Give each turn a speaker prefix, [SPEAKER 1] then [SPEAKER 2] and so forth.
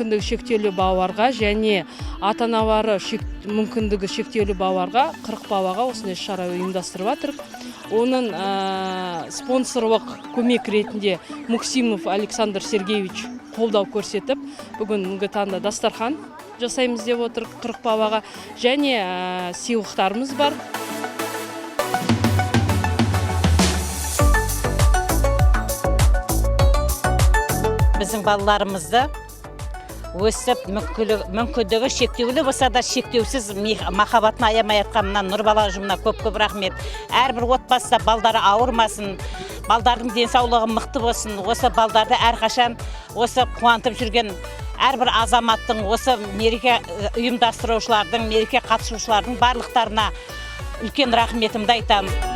[SPEAKER 1] мүмкіндігі шектеулі балаларға және ата-аналары мүмкіндігі шектеулі балаларға 40 балаға осындай шара ұйымдастырып жатыр. Оның спонсорлық көмек ретінде Муксимов Александр Сергеевич қолдау көрсетіп, бүгінгі таңда дастархан жасаймыз деп отыр 40 балаға, және сыйлықтарымыз бар.
[SPEAKER 2] Біздің балаларымызды өсіп, мүмкіндігі шектеулі болса да шектеусіз махаббатын аямай атқан мына Нұрбала ұжымына көп-көп рахмет. Әрбір отбасыда балдары ауырмасын, балдардың денсаулығы мықты болсын. Осы балдарды әрқашан осы қуантып жүрген әрбір азаматтың, осы мереке ұйымдастырушылардың, мереке қатысушылардың барлықтарына үлкен рахметімді айтамын.